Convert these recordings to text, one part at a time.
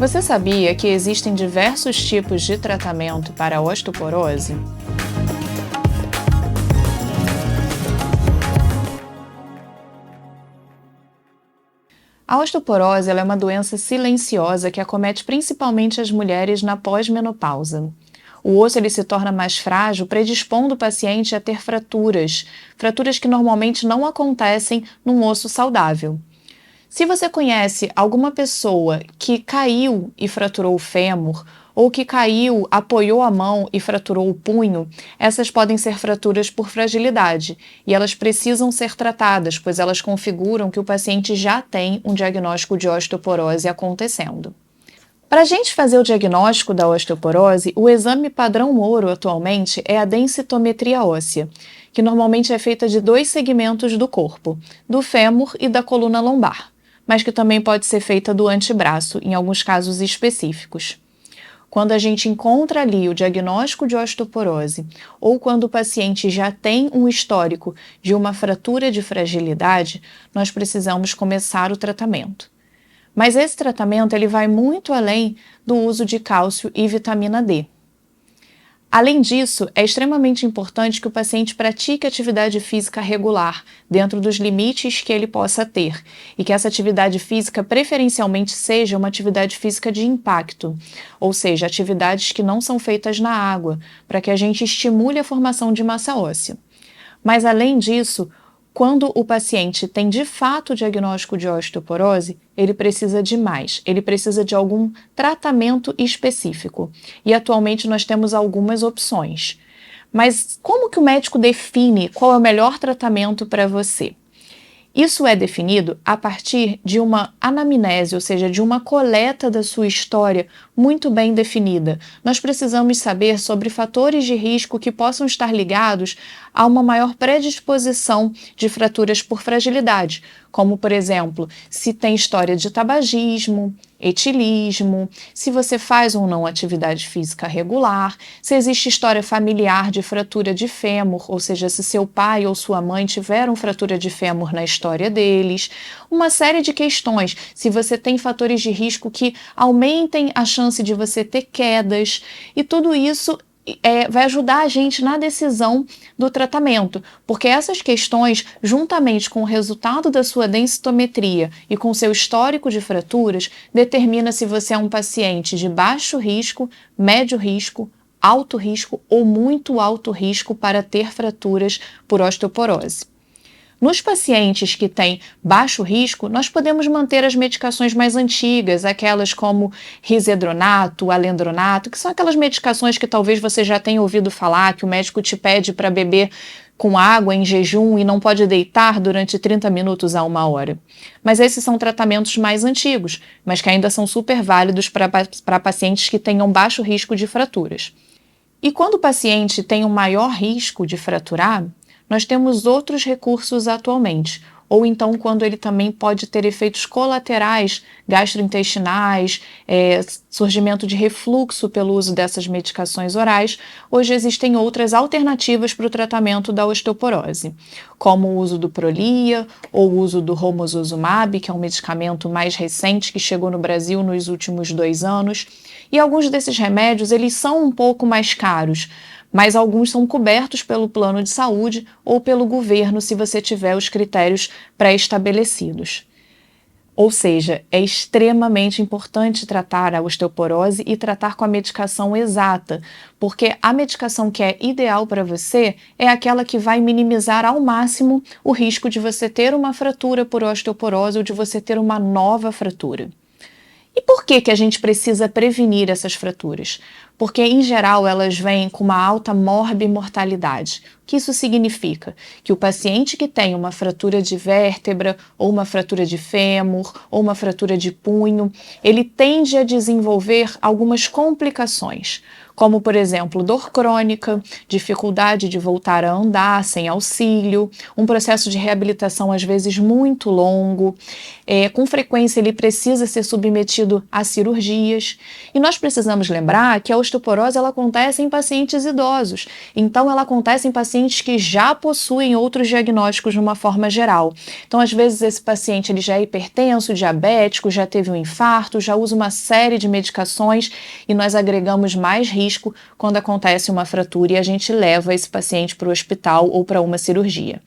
Você sabia que existem diversos tipos de tratamento para a osteoporose? A osteoporose ela é uma doença silenciosa que acomete principalmente as mulheres na pós-menopausa. O osso ele se torna mais frágil, predispondo o paciente a ter fraturas, fraturas que normalmente não acontecem num osso saudável. Se você conhece alguma pessoa que caiu e fraturou o fêmur, ou que caiu, apoiou a mão e fraturou o punho, essas podem ser fraturas por fragilidade e elas precisam ser tratadas, pois elas configuram que o paciente já tem um diagnóstico de osteoporose acontecendo. Para a gente fazer o diagnóstico da osteoporose, o exame padrão ouro atualmente é a densitometria óssea, que normalmente é feita de 2 segmentos do corpo, do fêmur e da coluna lombar, mas que também pode ser feita do antebraço, em alguns casos específicos. Quando a gente encontra ali o diagnóstico de osteoporose, ou quando o paciente já tem um histórico de uma fratura de fragilidade, nós precisamos começar o tratamento. Mas esse tratamento ele vai muito além do uso de cálcio e vitamina D. Além disso, é extremamente importante que o paciente pratique atividade física regular, dentro dos limites que ele possa ter, e que essa atividade física preferencialmente seja uma atividade física de impacto, ou seja, atividades que não são feitas na água, para que a gente estimule a formação de massa óssea. Mas além disso, quando o paciente tem de fato o diagnóstico de osteoporose, ele precisa de mais, ele precisa de algum tratamento específico. E atualmente nós temos algumas opções. Mas como que o médico define qual é o melhor tratamento para você? Isso é definido a partir de uma anamnese, ou seja, de uma coleta da sua história muito bem definida. Nós precisamos saber sobre fatores de risco que possam estar ligados a uma maior predisposição de fraturas por fragilidade, como, por exemplo, se tem história de tabagismo, etilismo, se você faz ou não atividade física regular, se existe história familiar de fratura de fêmur, ou seja, se seu pai ou sua mãe tiveram fratura de fêmur na história deles, uma série de questões, se você tem fatores de risco que aumentem a chance de você ter quedas, e tudo isso vai ajudar a gente na decisão do tratamento, porque essas questões, juntamente com o resultado da sua densitometria e com seu histórico de fraturas, determina se você é um paciente de baixo risco, médio risco, alto risco ou muito alto risco para ter fraturas por osteoporose. Nos pacientes que têm baixo risco, nós podemos manter as medicações mais antigas, aquelas como risedronato, alendronato, que são aquelas medicações que talvez você já tenha ouvido falar, que o médico te pede para beber com água em jejum e não pode deitar durante 30 minutos a 1 hora. Mas esses são tratamentos mais antigos, mas que ainda são super válidos para pacientes que tenham baixo risco de fraturas. E quando o paciente tem um maior risco de fraturar, nós temos outros recursos atualmente, ou então quando ele também pode ter efeitos colaterais gastrointestinais, surgimento de refluxo pelo uso dessas medicações orais. Hoje existem outras alternativas para o tratamento da osteoporose, como o uso do Prolia ou o uso do romosozumab, que é um medicamento mais recente que chegou no Brasil nos últimos 2 anos, e alguns desses remédios eles são um pouco mais caros, mas alguns são cobertos pelo plano de saúde ou pelo governo se você tiver os critérios pré-estabelecidos. Ou seja, é extremamente importante tratar a osteoporose e tratar com a medicação exata, porque a medicação que é ideal para você é aquela que vai minimizar ao máximo o risco de você ter uma fratura por osteoporose ou de você ter uma nova fratura. E por que a gente precisa prevenir essas fraturas? Porque, em geral, elas vêm com uma alta morbimortalidade. O que isso significa? Que o paciente que tem uma fratura de vértebra, ou uma fratura de fêmur, ou uma fratura de punho, ele tende a desenvolver algumas complicações, como, por exemplo, dor crônica, dificuldade de voltar a andar sem auxílio, um processo de reabilitação às vezes muito longo, com frequência ele precisa ser submetido a cirurgias. E nós precisamos lembrar que a osteoporose ela acontece em pacientes idosos, então ela acontece em pacientes que já possuem outros diagnósticos de uma forma geral. Então, às vezes, esse paciente ele já é hipertenso, diabético, já teve um infarto, já usa uma série de medicações e nós agregamos mais risco quando acontece uma fratura e a gente leva esse paciente para o hospital ou para uma cirurgia.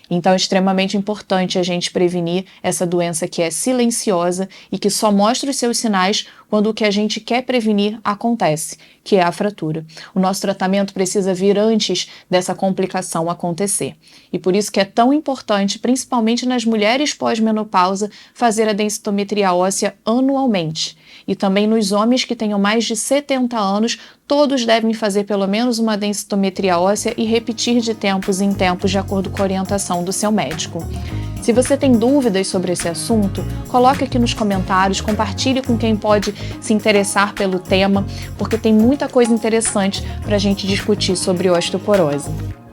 Então, é extremamente importante a gente prevenir essa doença que é silenciosa e que só mostra os seus sinais quando o que a gente quer prevenir acontece, que é a fratura. O nosso tratamento precisa vir antes dessa complicação acontecer. E por isso que é tão importante, principalmente nas mulheres pós-menopausa, fazer a densitometria óssea anualmente. E também nos homens que tenham mais de 70 anos, todos devem fazer pelo menos uma densitometria óssea e repetir de tempos em tempos de acordo com a orientação do seu médico. Se você tem dúvidas sobre esse assunto, coloque aqui nos comentários, compartilhe com quem pode se interessar pelo tema, porque tem muita coisa interessante para a gente discutir sobre osteoporose.